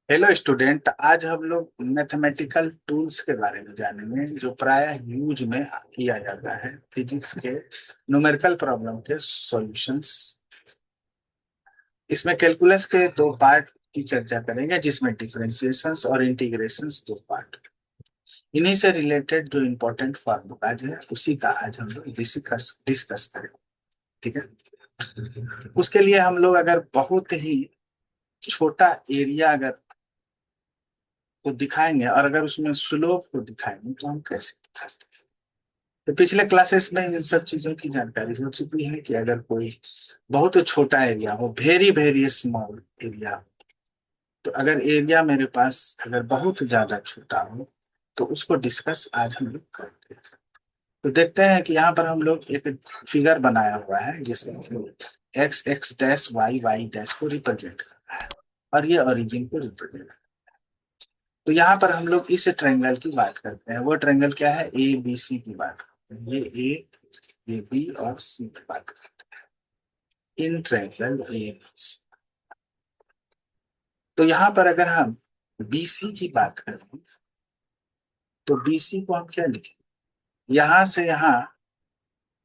Hello student. आज हम लोग मैथमेटिकल टूल्स के बारे में जानेंगे जो प्रायः यूज में किया जाता है फिजिक्स के न्यूमेरिकल प्रॉब्लम के सॉल्यूशंस। इसमें कैलकुलस के दो पार्ट की चर्चा करेंगे, जिसमें डिफरेंशिएशंस और इंटीग्रेशंस दो पार्ट। इन्हीं से रिलेटेड जो इम्पोर्टेंट फार्मूलाज है उसी का आज हम लोग डिस्कस डिस्कस करेंगे। ठीक है। उसके लिए हम लोग अगर बहुत ही छोटा एरिया अगर को दिखाएंगे और अगर उसमें स्लोप को दिखाएंगे तो हम कैसे दिखाते हैं। तो पिछले क्लासेस में इन सब चीजों की जानकारी हो चुकी है कि अगर कोई बहुत छोटा एरिया हो, वेरी वेरी स्मॉल एरिया, तो अगर एरिया मेरे पास अगर बहुत ज्यादा छोटा हो तो उसको डिस्कस आज हम लोग करते हैं। तो देखते हैं कि यहाँ पर हम लोग एक फिगर बनाया हुआ है जिसमें X X dash Y Y dash को रिप्रेजेंट कर रहा है और ये ओरिजिन को रिप्रेजेंट। तो यहाँ पर हम लोग इस ट्रायंगल की बात करते हैं। वो ट्रायंगल क्या है? ए बी सी की बात करते हैं। ये बी और सी की बात करते हैं in triangle A B C. तो यहाँ पर अगर हम बी सी की बात करें तो बी सी को हम क्या लिखें? यहाँ से यहाँ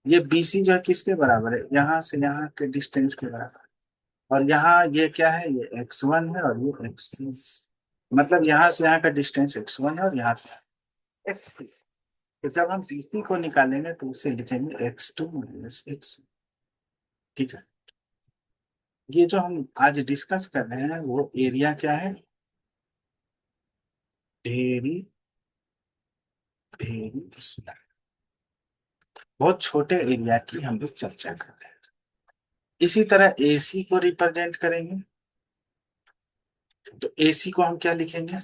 ये बी सी जो है किसके बराबर है? यहाँ से यहाँ के डिस्टेंस के बराबर है। और यहाँ ये क्या है? ये एक्स वन है और ये एक्स टू। मतलब यहाँ से यहाँ का डिस्टेंस एक्स वन है और यहाँ एक्स टू। तो जब हम BC को निकालेंगे तो उसे लिखेंगे एक्स टू माइनस एक्स। ठीक है। ये जो हम आज डिस्कस कर रहे हैं वो एरिया क्या है? ढेरी ढेरी स्मॉल। बहुत छोटे एरिया की हम लोग चर्चा कर रहे हैं। इसी तरह AC को रिप्रेजेंट करेंगे तो AC को हम क्या लिखेंगे?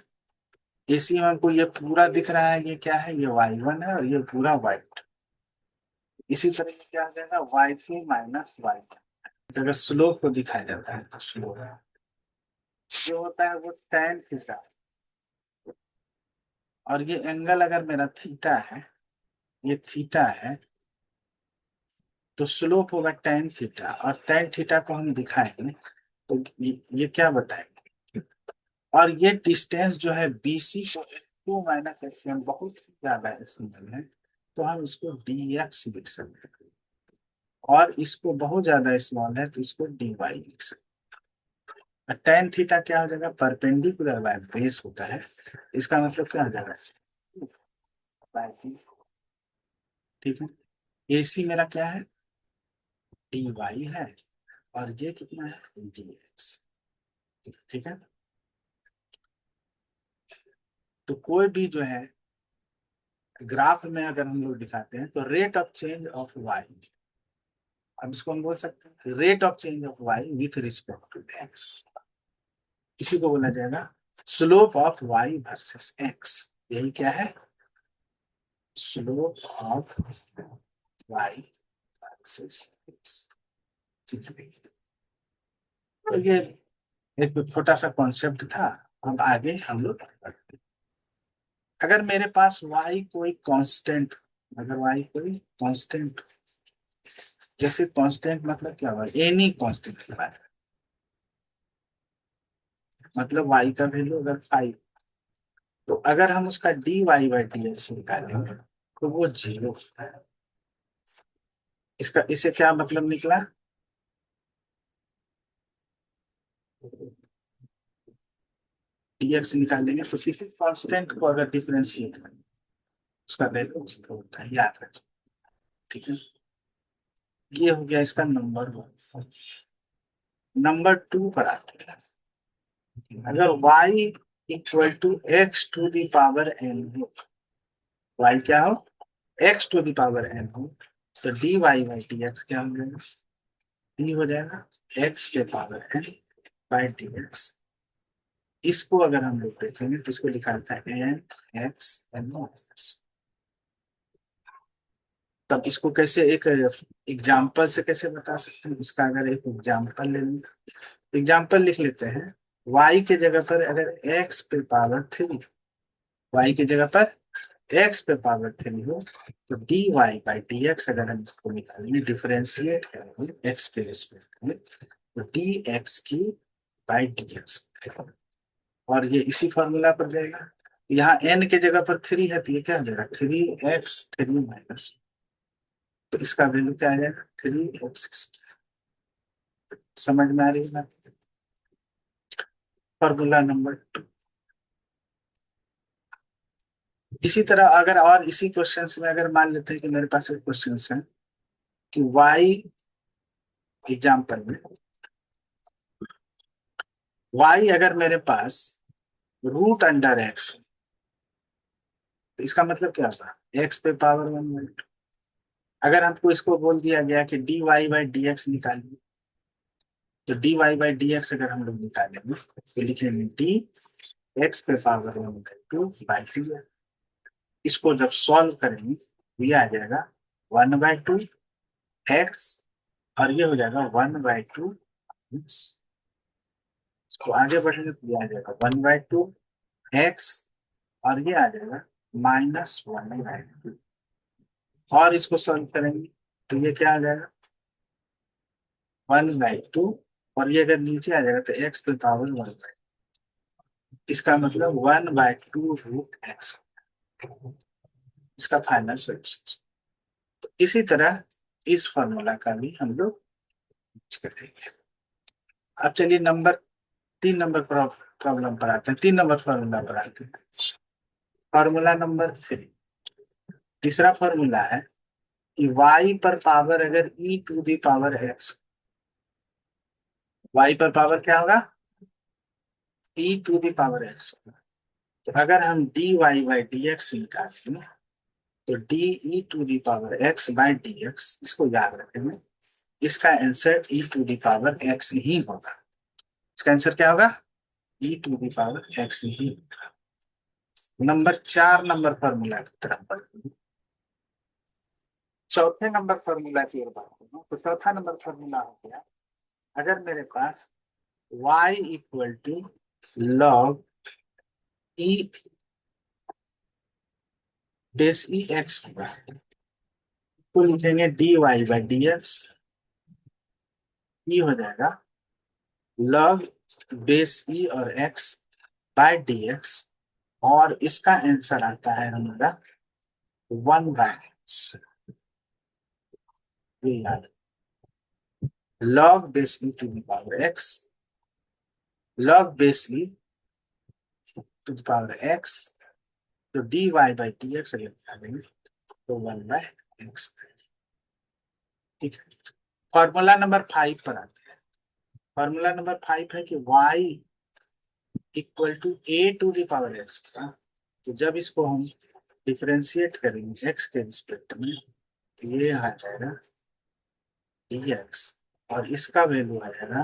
AC में हमको ये पूरा दिख रहा है, ये क्या है? ये y1 है और ये पूरा y2। इसी तरह ये क्या आ जाएगा? y3 minus y2। अगर स्लोप को दिखाया जाता है तो स्लोप जो होता है वो tan थीटा। और ये एंगल अगर मेरा थीटा है, ये थीटा है, तो स्लोप होगा tan थीटा। और tan थीटा को हम दिखाएंगे तो ये क्या बताएंगे? और ये डिस्टेंस जो है BC को टू माइनस एक्स बहुत ज्यादा स्मॉल है, तो हम इसको dx लिख सकते हैं। और इसको बहुत ज्यादा स्मॉल है तो इसको dy लिख सकते हैं। tan थीटा क्या हो जाएगा? परपेंडिकुलर बाय बेस होता है। इसका मतलब क्या हो जाएगा? ठीक है। AC मेरा क्या है? dy है और ये कितना है? dx। ठीक है। तो कोई भी जो है ग्राफ में अगर हम लोग दिखाते हैं तो rate of change of Y, अब इसको हम बोल सकते हैं कि rate of change of Y with respect to X. इसी को बोला जाएगा slope of Y versus X. यही क्या है? Slope of Y versus X. ठीक है। तो ये एक छोटा सा कॉन्सेप्ट था। अब आगे हम लोग अगर मेरे पास y कोई कांस्टेंट, अगर y कोई कांस्टेंट, जैसे कांस्टेंट मतलब क्या हुआ? एनी कांस्टेंट की बात, मतलब y का वैल्यू अगर 5, तो अगर हम उसका dy/dx निकालेंगे तो वो जीरो। इसका इसे क्या मतलब निकला? dx निकालेंगे तो किसी कांस्टेंट को अगर डिफरेंशिएट करें उसका वैल्यू जीरो होता है, याद रखिए। ठीक है। ये हो गया इसका नंबर वन। नंबर टू पर आते हैं। अगर y equal to x to the power N हो, y क्या हो? X to the power N हो, तो dy/dx क्या हो जाएगा? डी हो जाएगा एक्स के power N by D X. इसको अगर हम लोग देखेंगे तो इसको लिखा जाता है एन एक्स एन एक्स। तब इसको कैसे एक एग्जाम्पल से कैसे बता सकते हैं? इसका अगर एक एग्जाम्पल ले लें, एग्जाम्पल लिख लेते हैं। y के जगह पर अगर x पे पावर थ्री, y की जगह पर x पे पावर थ्री हो, तो dy/dx अगर हम इसको निकालेंगे, डिफरेंशिएट करेंगे x के रिस्पेक्ट में, तो dx की बाई dx। और ये इसी फॉर्मूला पर जाएगा। यहाँ n के जगह पर 3 है तो ये क्या हो जाएगा 3x 3 - तो इसका वैल्यू क्या आ जाएगा 3x। समझ में आ रही है ना? Formula number 2। इसी तरह अगर और इसी क्वेश्चंस में अगर मान लेते हैं कि मेरे पास एक क्वेश्चन है कि y एग्जाम्पल में y अगर मेरे पास √अंडर x, तो इसका मतलब क्या होगा x पे पावर 1। अगर हमको इसको बोल दिया गया कि dy/dx निकालिए, तो dy/dx अगर हम लोग निकालेंगे तो लिखेंगे डी एक्स पे पावर 1/2 है। इसको जब सॉल्व करेंगे तो ये आ जाएगा 1/2 x, और ये हो जाएगा 1/2 x। तो आगे बढ़ेंगे तो ये आ जाएगा 1/2 x, और ये आ जाएगा -1/2। और इसको सॉल्व करेंगे तो ये क्या आ जाएगा 1/2, और ये अगर नीचे आ जाएगा तो x पे पावर 1। इसका मतलब 1/2 √x इसका फाइनल सोल्यूशन। तो इसी तरह इस फॉर्मूला का भी हम लोग यूज करेंगे। अब चलिए 3 नंबर प्रॉब्लम पर आते हैं, 3 नंबर फॉर्मूला पर आते हैं। फॉर्मूला नंबर 3, तीसरा फॉर्मूला है कि y पर पावर अगर e⁻x, y पर पावर क्या होगा e⁻x। तो अगर हम dy/dx निकालें तो de⁻x/dx, इसको याद रखेंगे, इसका आंसर e⁻x ही होगा। इसका आंसर क्या होगा e⁻x ही होगा। नंबर 4 नंबर फॉर्मूला की तरफ बढ़ते हैं। चौथे नंबर फॉर्मूला की ओर बढ़ते हैं। तो चौथा नंबर फॉर्मूला हो गया, अगर मेरे पास y equal to log e base E X होगा, तो लिखेंगे dy/dx, ई हो जाएगा log बेस ई और x/dx, और इसका आंसर आता है हमारा 1/x। ये याद, log base E to the power x, log base E to the power x, तो dy/dx अगर निकालेंगे तो 1/x। ठीक है। फॉर्मूला नंबर 5 पर आते हैं। फॉर्मूला नंबर 5 है कि y इक्वल टू a⁻x होगा। तो जब इसको हम डिफरेंशिएट करेंगे x के रिस्पेक्ट में तो ये आ जाएगा dx, और इसका वैल्यू आ जाएगा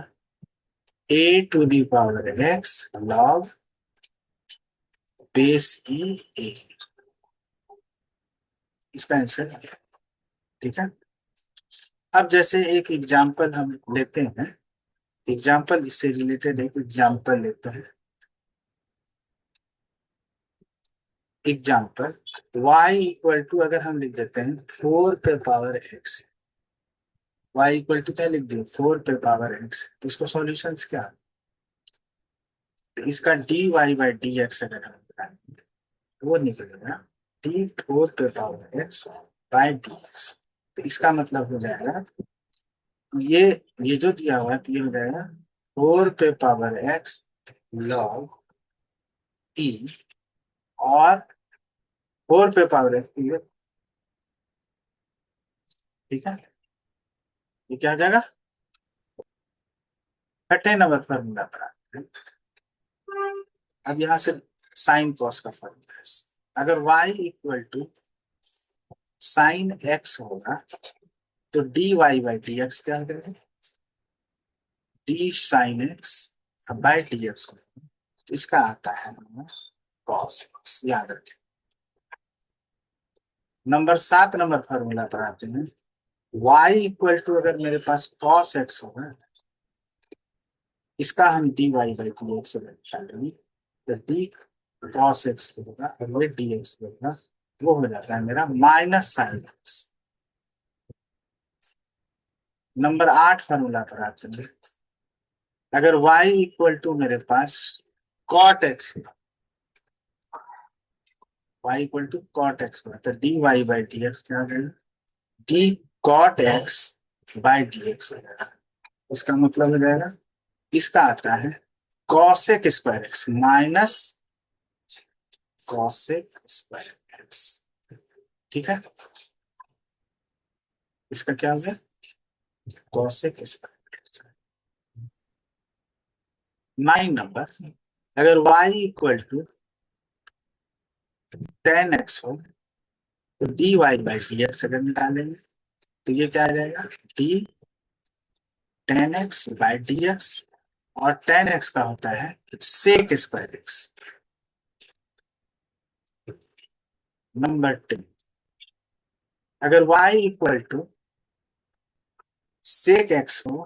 a⁻x log बेस ई ए। इसका आंसर, ठीक है। अब जैसे एक एग्जांपल हम लेते हैं, एग्जांपल इससे रिलेटेड एक एग्जांपल लेते हैं। एग्जांपल y इक्वल टू अगर हम लिख देते हैं 4 पे power x, y equal to क्या लिख दिए 4 पे पावर x, तो इसको सॉल्यूशंस क्या, तो इसका dy/dx अगर हम निकालेंगे तो वो निकलेगा d4 पे पावर x/dx। तो इसका मतलब हो जाएगा ये ये जो दिया हुआ है तो ये हो जाएगा 4 पे पावर x log e, और 4 पे पावर x, ठीक है। ये क्या हो जाएगा, छठे नंबर फॉर्मूला पर आते हैं। अब यहां से साइन कॉस का फॉर्मूला है। अगर y equal to sine x होगा तो dy/dx क्या करेंगे d sine x by dx होगा, तो इसका आता है कॉस x, याद रखें। नंबर 7 नंबर फॉर्मूला पर आते हैं। y इक्वल टू अगर मेरे पास cos x होगा, इसका हम dy/dx निकालेंगे, तो d cos x होगा और ये dx होगा, वो हो जाता है मेरा minus sine x. Number 8 formula पर आते हैं। अगर y इक्वल टू मेरे पास cot x, y equal to cot x, तो D Y by D x क्या आ जाएगा, d cot x by D x हो जाएगा। इसका मतलब हो जाएगा, इसका आता है cosec square x minus cosec square x. ठीक है, इसका क्या हो गया, कॉसेक स्क्वायर एक्स। 9 नंबर, अगर y इक्वल टू 10x हो तो dy बाई डी एक्स अगर निकालेंगे तो ये क्या आ जाएगा, D 10x by D x, और 10x का होता है सेक स्क्वायर एक्स। नंबर 2, अगर y equal to sec X हो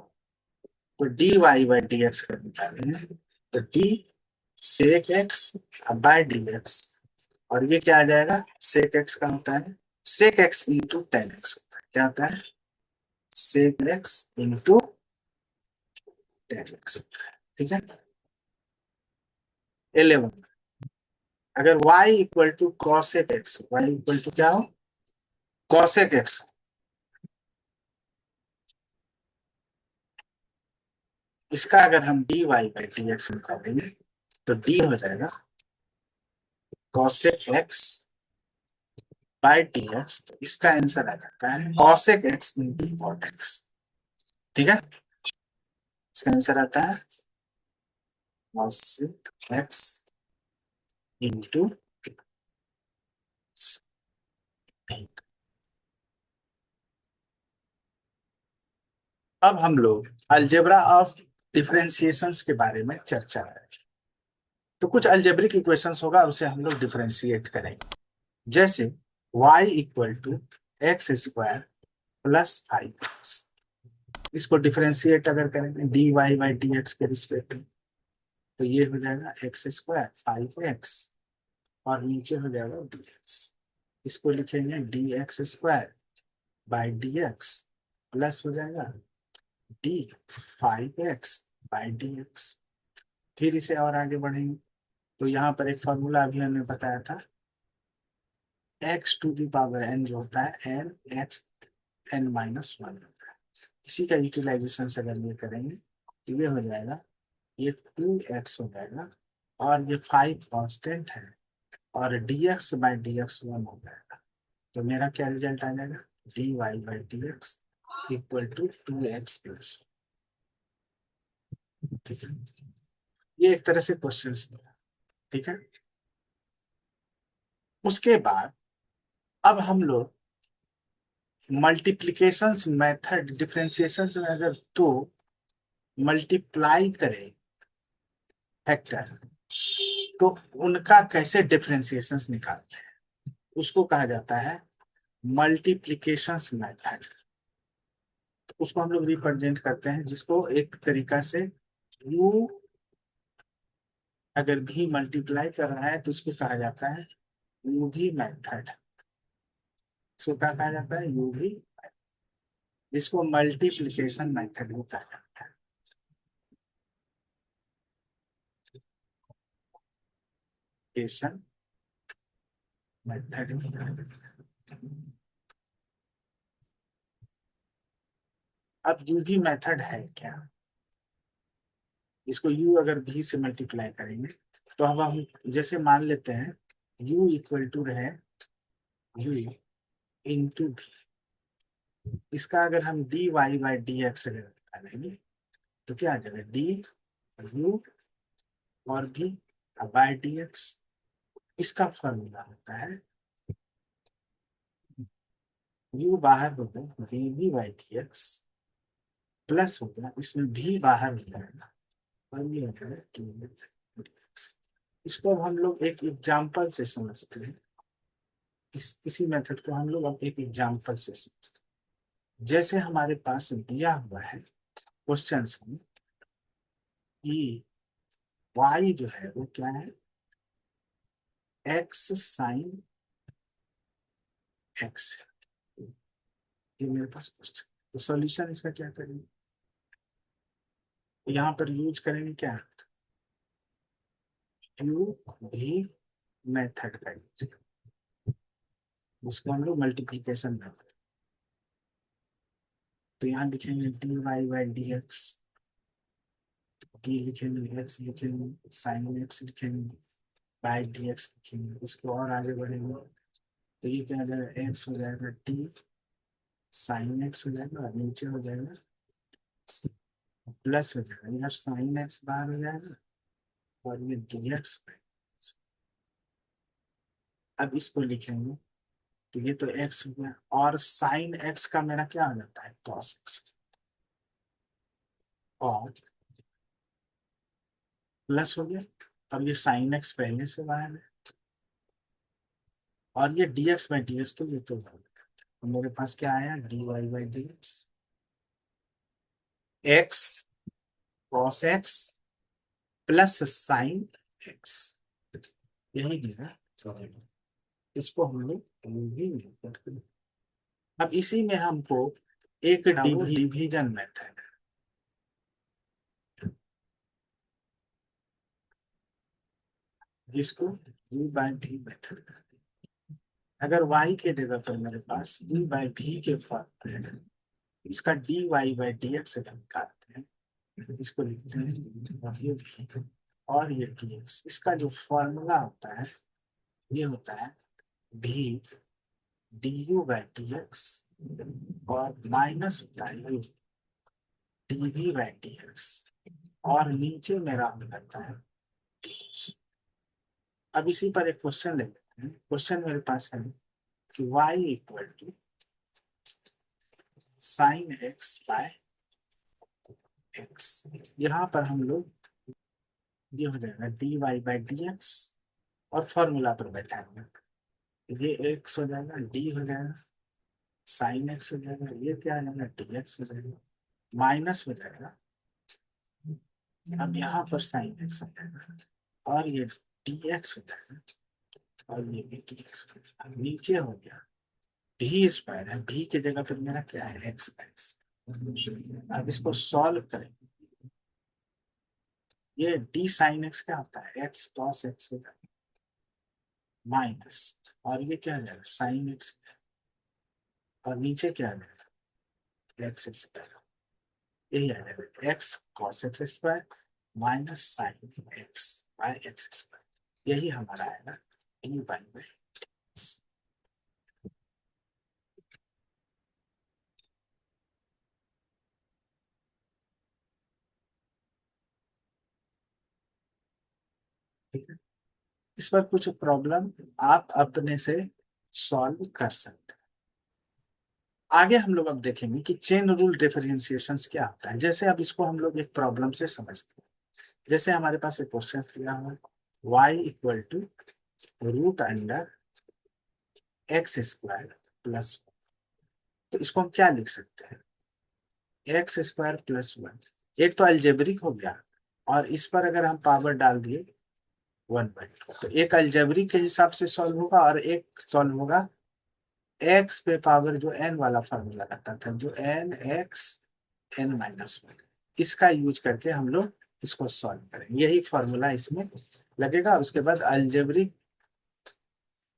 तो D Y by D X कर निकालेंगे तो D sec X by D x, और ये क्या आ जाएगा, सेक एक्स का होता है सेक एक्स इंटू 10x होता है, क्या होता है सेक एक्स इंटू 10x। ठीक है, 11, अगर y equal to cosec x, y equal to क्या हो, कॉसेक एक्स, इसका अगर हम d Y by D x निकालेंगे तो डी हो जाएगा cosec x by D x, तो इसका आंसर आ जाता है cosec x into cot x. ठीक है, इसका आंसर आता है कॉसेक एक्स इंटू। अब हम लोग अलजेब्रा ऑफ डिफरेंशिएशंस के बारे में चर्चा करें। तो कुछ अलजेब्रिक इक्वेशंस होगा, उसे हम लोग डिफरेंशिएट करेंगे। जैसे y equal to x square plus 5x, इसको डिफरेंशिएट अगर करेंगे d Y by D x के रिस्पेक्ट में, तो ये हो जाएगा एक्स स्क्वायर 5x, और नीचे हो जाएगा डी एक्स, इसको लिखेंगे D x square by D x plus हो जाएगा D 5x by D x. फिर इसे और आगे बढ़ेंगे तो यहाँ पर एक फॉर्मूला अभी हमने बताया था, x to the power n जो होता है n x n माइनस 1 होता है। इसी का यूटिलाइजेशन अगर ये करेंगे तो ये हो जाएगा, ये 2x हो जाएगा, और ये 5 कांस्टेंट है, और dx बाई डी एक्स 1 हो जाएगा। तो मेरा क्या रिजल्ट आ जाएगा, d Y by D x equal to 2x plus. ठीक है, ये एक तरह से क्वेश्चन। ठीक है, उसके बाद अब हम लोग मल्टीप्लीकेशन मेथड डिफरेंशिएशन में अगर तो मल्टीप्लाई करें फैक्टर, तो उनका कैसे डिफरेंशिएशन निकालते हैं, उसको कहा जाता है मल्टीप्लीकेशन मेथड। उसको हम लोग रिप्रेजेंट करते हैं, जिसको एक तरीका से u अगर भी मल्टीप्लाई कर रहा है तो उसको कहा जाता है u भी मेथड। इसको क्या कहा जाता है, u भी, इसको मल्टीप्लीकेशन मेथड भी कहा जाता है। केशन मेथड भी कहा जाता है। अब u भी मेथड है क्या, इसको u अगर v से मल्टीप्लाई करेंगे तो अब हम जैसे मान लेते हैं u इक्वल टू रहे u इंटू v, इसका अगर हम d Y by D x अगर निकालेंगे तो क्या आ जाएगा, डी यू और भी बाई डी एक्स। इसका फॉर्मूला होता है u बाहर हो गया v b by D x plus हो गया, इसमें भी बाहर हो जाएगा, और ये हो जाएगा डी एक्स। इसको अब हम लोग एक एग्जाम्पल से समझते हैं, इसी मेथड को हम लोग अब एक एग्जाम्पल से समझते हैं। जैसे हमारे पास दिया हुआ है क्वेश्चन में कि y जो है वो क्या है, x साइन x है, ये मेरे पास क्वेश्चन। तो सॉल्यूशन इसका क्या करेंगे, यहाँ पर यूज करेंगे क्या, क्यू भी मेथड का यूज, जिसको हम लोग मल्टीप्लीकेशन मेथड। तो यहाँ लिखेंगे d Y by D x, d लिखेंगे, एक्स लिखेंगे, साइन एक्स लिखेंगे, बाई डी एक्स लिखेंगे। इसको और आगे बढ़ेंगे तो ये क्या हो जाएगा, एक्स हो जाएगा टी साइन एक्स हो जाएगा, और नीचे हो जाएगा प्लस हो जाएगा, इधर साइन एक्स बाहर हो जाएगा और ये डी एक्स। अब इसको लिखेंगे तो ये तो एक्स हो गया, और साइन एक्स का मेरा क्या हो जाता है, कॉस एक्स, और प्लस हो गया, और ये साइन एक्स पहले से बाहर है, और ये d x by D x, तो ये तो तो मेरे पास क्या आया, d Y by D x, x cos x plus sine x, यही मेरा प्रॉब्लम है। इसको हम लोग भी, अब इसी में हमको एक डिवीजन मेथड, जिसको u बाई डी मेथड कहते हैं। अगर y के जगह पर मेरे पास u बाई v के फॉर्म है, इसका dy बाई dx अगर निकालते हैं तो इसको लिखते हैं, और ये v और ये dx, इसका जो फॉर्मूला होता है ये होता है v du बाई dx, और माइनस होता है u dv बाई dx, और नीचे मेरा हो जाता है dx। अब इसी पर एक क्वेश्चन ले लेते हैं। क्वेश्चन मेरे पास है कि y equal to sine x by x, यहाँ पर हम लोग ये हो जाएगा d Y by D x, और फॉर्मूला पर बैठाएंगे, ये एक्स हो जाएगा, डी हो जाएगा, साइन एक्स हो जाएगा, ये क्या आ जाएगा, डी एक्स हो जाएगा, माइनस हो जाएगा, अब यहाँ पर साइन एक्स हो जाएगा, और ये डी एक्स हो जाएगा, और ये भी डी एक्स हो जाएगा, नीचे हो गया भी स्क्वायर है, भी की जगह पर मेरा क्या है, एक्स एक्स। अब इसको सॉल्व करें, ये डी साइन एक्स क्या होता है, एक्स कॉस एक्स होता है, माइनस, और ये क्या आ जाएगा, साइन एक्स, और नीचे क्या आ जाएगा, एक्स स्क्वायर, यही आ जाएगा x cos x square minus sine x by x square, यही हमारा आएगा डी बाई बाई। ठीक है, इस पर कुछ प्रॉब्लम आप अपने से सॉल्व कर सकते हैं। आगे हम लोग अब देखेंगे कि चेन रूल डिफरेंशिएशन क्या होता है। जैसे अब इसको हम लोग एक प्रॉब्लम से समझते हैं। जैसे हमारे पास एक क्वेश्चन दिया हुआ है, y equal to root under x square plus, तो इसको हम क्या लिख सकते हैं, एक्स स्क्वायर प्लस वन, एक तो अलजेब्रिक हो गया, और इस पर अगर हम पावर डाल दिए 1/2, तो एक अलजेब्रिक के हिसाब से सॉल्व होगा, और एक सॉल्व होगा एक्स पे पावर जो एन वाला फार्मूला लगता था, जो n x n minus one, इसका यूज करके हम लोग इसको सॉल्व करेंगे, यही फॉर्मूला इसमें लगेगा। उसके बाद अलजेब्रिक,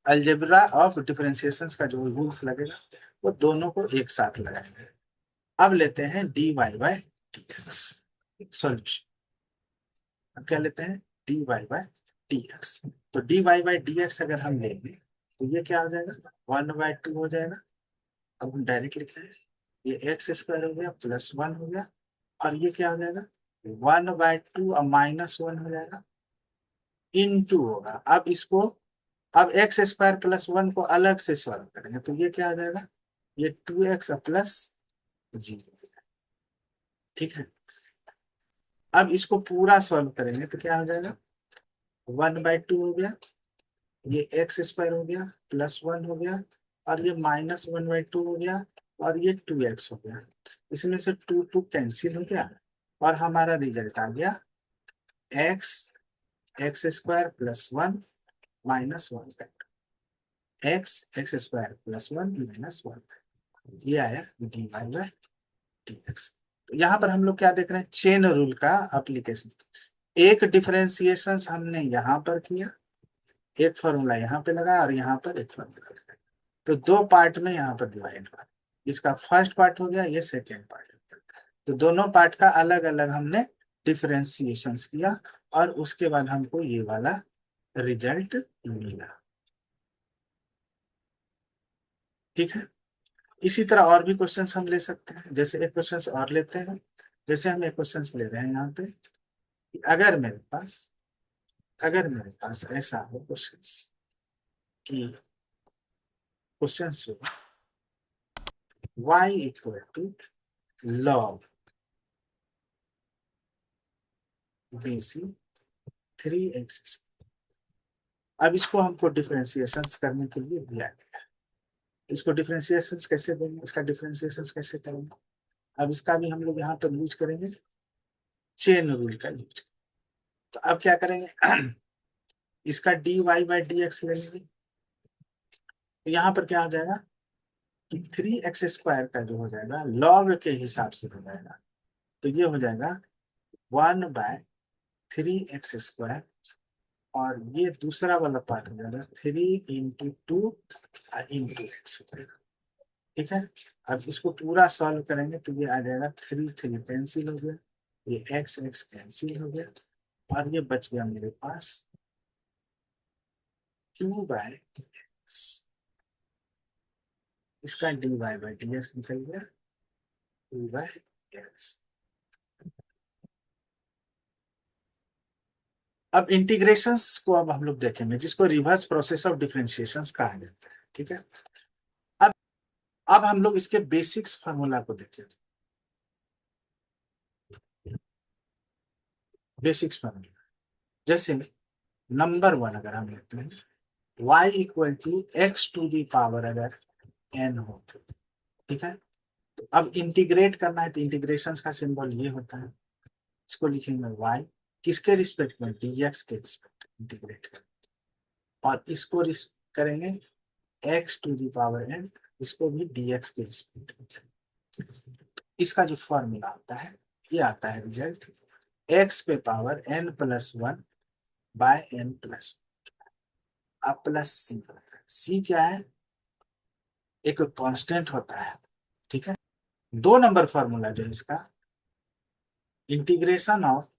अलजेब्रा ऑफ डिफरेंशिएशन का जो रूल्स लगेगा वो दोनों को एक साथ लगाएंगे। अब लेते हैं d Y by D x solution. अब क्या लेते हैं, d Y by D x, तो D Y by D x अगर हम लेंगे तो ये क्या हो जाएगा, 1/2 हो जाएगा। अब हम डायरेक्ट लिख रहे हैं, ये एक्स स्क्वायर हो गया प्लस वन हो गया, और ये क्या हो जाएगा, 1/2 और माइनस वन हो जाएगा, इनटू होगा। अब इसको, अब एक्स स्क्वायर प्लस वन को अलग से सॉल्व करेंगे तो ये क्या आ जाएगा, ये 2x प्लस जीरो। ठीक है, अब इसको पूरा सॉल्व करेंगे तो क्या हो जाएगा, 1/2 हो गया, ये एक्स स्क्वायर हो गया प्लस वन हो गया, और ये -1/2 हो गया, और ये 2x हो गया, इसमें से टू टू कैंसिल हो गया, और हमारा रिजल्ट आ गया x x square plus one minus one, x x square plus one minus one, ये आया d Y by D x. तो यहाँ पर हम लोग क्या देख रहे हैं, चेन रूल का एप्लीकेशन। एक डिफरेंशिएशन हमने यहाँ पर किया, एक फॉर्मूला यहाँ पे लगा और यहाँ पर एक फॉर्मूला लगा, तो दो पार्ट में यहाँ पर डिवाइड हुआ। इसका फर्स्ट पार्ट हो गया, ये सेकेंड पार्ट हो गया। तो दोनों पार्ट का अलग अलग हमने डिफरेंशिएशन किया और उसके बाद हमको ये वाला रिजल्ट मिला। ठीक है। इसी तरह और भी क्वेश्चंस हम ले सकते हैं। जैसे एक क्वेश्चंस और लेते हैं। जैसे हम एक क्वेश्चंस ले रहे हैं यहाँ पे, अगर मेरे पास ऐसा हो क्वेश्चंस कि क्वेश्चंस जो y equal to log bc 3x। अब इसको हमको डिफरेंशिएशन करने के लिए दिया गया है। इसको डिफरेंशिएशन कैसे देंगे, इसका डिफरेंशिएशन कैसे करेंगे। अब इसका भी हम लोग यहाँ पर यूज करेंगे चेन रूल का यूज। तो अब क्या करेंगे इसका dy बाई डी एक्स लेंगे। तो यहाँ पर क्या हो जाएगा कि 3x² का जो हो जाएगा लॉग के हिसाब से हो जाएगा। तो ये हो जाएगा 1/3x², और ये दूसरा वाला पार्ट हो जाएगा 3 × 2 × x हो जाएगा। ठीक है। अब इसको पूरा सॉल्व करेंगे तो ये आ जाएगा 3 कैंसिल हो गया, ये x कैंसिल हो गया, और ये बच गया मेरे पास 2/x। इसका dy बाई डी एक्स निकल गया 2/x। अब इंटीग्रेशंस को अब हम लोग देखेंगे, जिसको रिवर्स प्रोसेस ऑफ डिफरेंशिएशंस कहा जाता है। ठीक है। अब अब हम लोग इसके बेसिक्स फार्मूला को देखेंगे। बेसिक्स फार्मूला जैसे नंबर 1 अगर हम लेते हैं, y equal to x to the power अगर n हो, ठीक है। तो अब इंटीग्रेट करना है तो इंटीग्रेशन का सिंबल ये होता है। इसको लिखेंगे y किसके रिस्पेक्ट में, dx के रिस्पेक्ट इंटीग्रेट कर, और इसको करेंगे x to the power n, इसको भी dx के रिस्पेक्ट। इसका जो फॉर्मूला होता है ये आता है रिजल्ट x पे पावर n+1 बाय n+, अब प्लस सी होता है। सी क्या है, एक कांस्टेंट होता है। ठीक है। 2 नंबर फॉर्मूला जो है इसका, integration of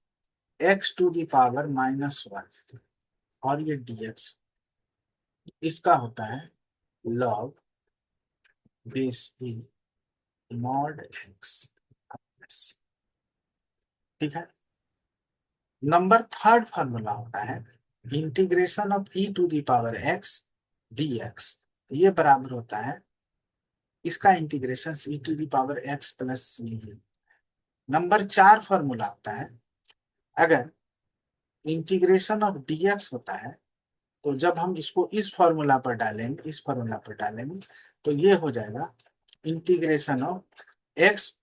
x to the power -1 और ये dx, इसका होता है log base e mod x। ठीक है। नंबर 3 फॉर्मूला होता है integration of e to the power x dx, ये बराबर होता है इसका integration e to the power x plus c. Number 4 formula होता है अगर इंटीग्रेशन ऑफ dx होता है, तो जब हम इसको इस फॉर्मूला पर डालेंगे, तो ये हो जाएगा इंटीग्रेशन ऑफ x,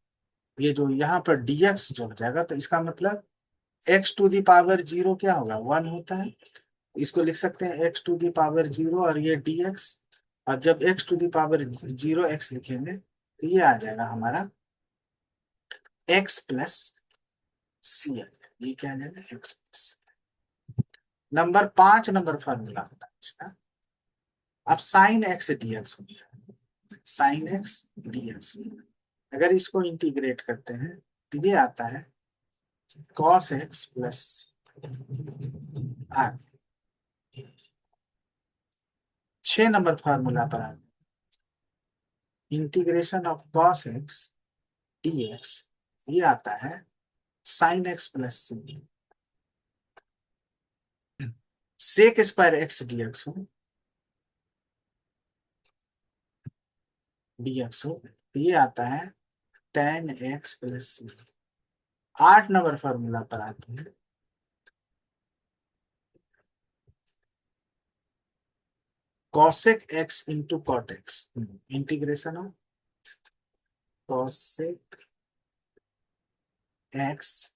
ये जो यहाँ पर dx जो हो जाएगा, तो इसका मतलब x टू दी पावर 0 क्या होगा, 1 होता है। इसको लिख सकते हैं x टू दी पावर 0 और ये dx, और जब x to the power 0 x लिखेंगे तो ये आ जाएगा हमारा x प्लस सी। ये क्या आ जाएगा, x plus. Number 5 number formula होता है इसका, अब साइन एक्स डी एक्स हो गया, साइन एक्स डी एक्स। अगर इसको इंटीग्रेट करते हैं तो ये आता है cos x plus r. 6 number formula पर आता है integration of cos x dx, ये आता है sine x plus c. Sec square x dx हो, dx हो, तो ये आता है tan x plus c. 8 number formula पर आते हैं cosec x into cot x, integration of cosec x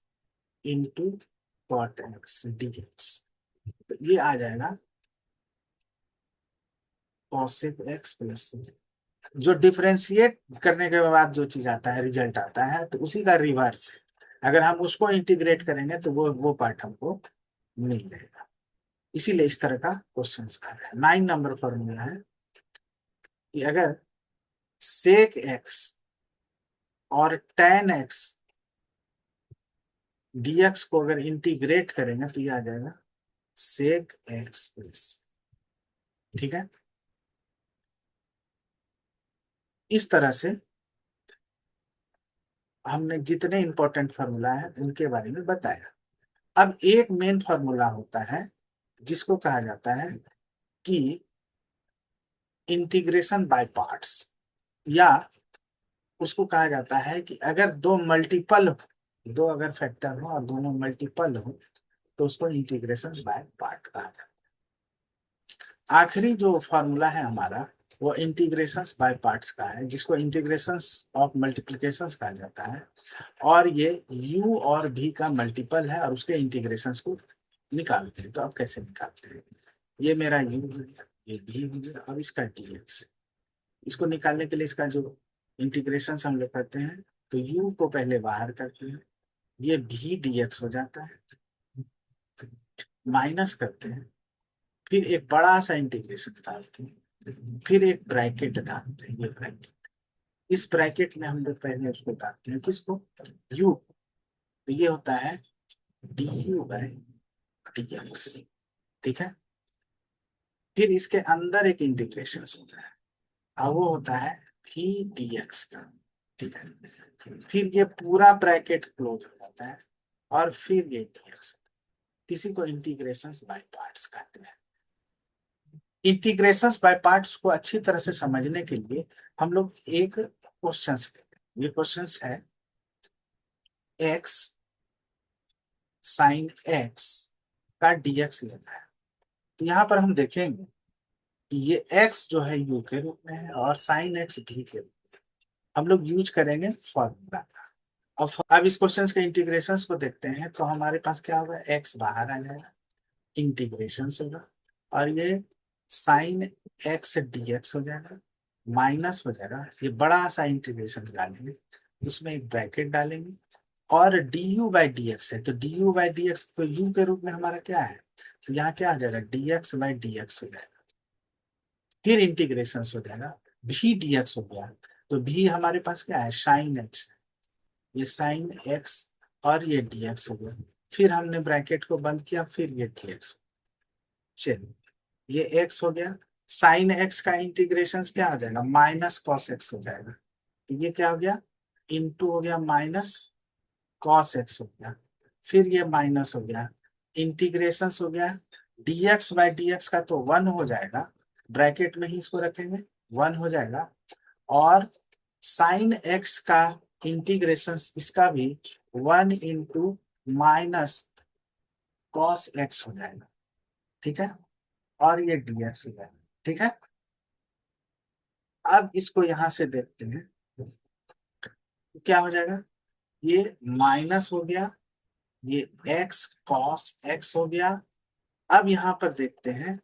into cot x dx, तो ये आ जाएगा cosec x प्लस, जो डिफरेंशिएट करने के बाद जो चीज आता है, रिजल्ट आता है, तो उसी का रिवर्स है। अगर हम उसको इंटीग्रेट करेंगे तो वो पार्ट हमको मिल जाएगा। इसीलिए इस तरह का क्वेश्चन आ रहा है। 9 नंबर फॉर्मूला है कि अगर सेक एक्स और tan एक्स dx को अगर इंटीग्रेट करेंगे तो ये आ जाएगा सेक एक्स प्लस। ठीक है, इस तरह से हमने जितने इंपॉर्टेंट फॉर्मूला है उनके बारे में बताया। अब एक मेन फॉर्मूला होता है जिसको कहा जाता है कि इंटीग्रेशन बाय पार्ट्स, या उसको कहा जाता है कि अगर दो मल्टीपल हो, दो अगर फैक्टर हो और दोनों मल्टीपल हो तो उसको इंटीग्रेशन बाय पार्ट कहा जाता है। आखिरी जो फॉर्मूला है हमारा वो इंटीग्रेशंस बाय पार्ट्स का है, जिसको इंटीग्रेशंस ऑफ मल्टीप्लिकेशंस कहा जाता है। और ये u और v का मल्टीपल है और उसके इंटीग्रेशंस को निकालते हैं। तो अब कैसे निकालते हैं? ये मेरा u हो गया, ये v हो गया, अब इसका dx। इसको निकालने के लिए इसका जो इंटीग्रेशन हम लोग करते हैं तो u को पहले बाहर करते हैं, ये v dx हो जाता है, माइनस करते हैं, फिर एक बड़ा सा इंटीग्रेशन डालते हैं, फिर एक ब्रैकेट डालते हैं, ये ब्रैकेट। इस ब्रैकेट में हम लोग पहले उसको डालते हैं, किसको? u। तो ये होता है du बाय dx। ठीक है, फिर इसके अंदर एक इंटीग्रेशन होता है, अब वो होता है v dx का। ठीक है, फिर ये पूरा ब्रैकेट क्लोज हो जाता है और फिर ये dx। इसी को इंटीग्रेशंस बाय पार्ट्स कहते हैं। इंटीग्रेशंस बाय पार्ट्स को अच्छी तरह से समझने के लिए हम लोग एक क्वेश्चन लेते हैं। ये क्वेश्चन है x साइन x का dx लेना है। तो यहाँ पर हम देखेंगे कि ये x जो है u के रूप में है और साइन x भी के रूप में। हम लोग यूज करेंगे फॉर्मूला का। अब इस क्वेश्चन के इंटीग्रेशंस को देखते हैं तो हमारे पास क्या होगा, x बाहर आ जाएगा, इंटीग्रेशन होगा, और ये साइन x dx हो जाएगा, माइनस हो जाएगा, ये बड़ा सा इंटीग्रेशन डालेंगे, उसमें एक ब्रैकेट डालेंगे, और du बाई डी एक्स है तो du बाई डी एक्स तो u के रूप में हमारा क्या है, तो यहाँ क्या आ जाएगा, dx बाई डी एक्स हो जाएगा, फिर इंटीग्रेशन हो जाएगा, भी dx हो गया, तो भी हमारे पास क्या है, साइन x, ये साइन x और ये dx हो गया, फिर हमने ब्रैकेट को बंद किया, फिर ये dx। चलिए, ये x हो गया, साइन x का इंटीग्रेशन क्या हो जाएगा, माइनस कॉस x हो जाएगा, तो ये क्या हो गया, इंटू हो गया माइनस कॉस x हो गया, फिर ये माइनस हो गया, इंटीग्रेशन हो गया, dx बाई डी एक्स का तो 1 हो जाएगा, ब्रैकेट में ही इसको रखेंगे, 1 हो जाएगा, और साइन x का इंटीग्रेशन इसका भी 1 इंटू माइनस कॉस x हो जाएगा। ठीक है, और ये dx हो जाएगा। ठीक है, अब इसको यहां से देखते हैं क्या हो जाएगा, ये माइनस हो गया, ये x कॉस x हो गया। अब यहाँ पर देखते हैं,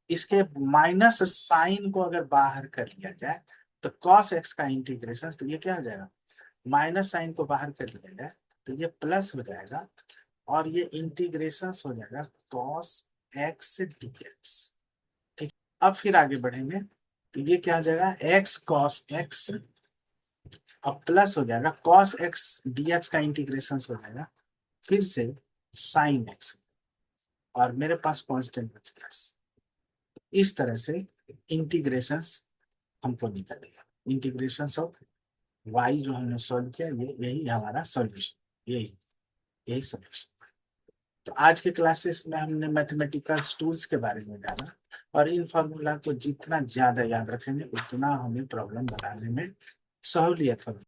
इसके माइनस साइन को अगर बाहर कर लिया जाए तो कॉस x का इंटीग्रेशन, तो ये क्या हो जाएगा, माइनस साइन को बाहर कर लिया जाए तो ये प्लस हो जाएगा, और ये इंटीग्रेशन हो जाएगा कॉस x dx। ठीक, अब फिर आगे बढ़ेंगे तो ये क्या हो जाएगा, x कॉस x, अब प्लस हो जाएगा कॉस x dx का इंटीग्रेशन हो जाएगा, फिर से साइन x, और मेरे पास कांस्टेंट बच गया। इस तरह से इंटीग्रेशंस हमको निकलेगा, इंटीग्रेशंस ऑफ y जो हमने सॉल्व किया, ये यही हमारा सॉल्यूशन, यही यही सॉल्यूशन। तो आज के क्लासेस में हमने मैथमेटिकल टूल्स के बारे में जाना, और इन फार्मूला को जितना ज्यादा याद रखेंगे उतना हमें प्रॉब्लम बनाने में सहूलियत होगी।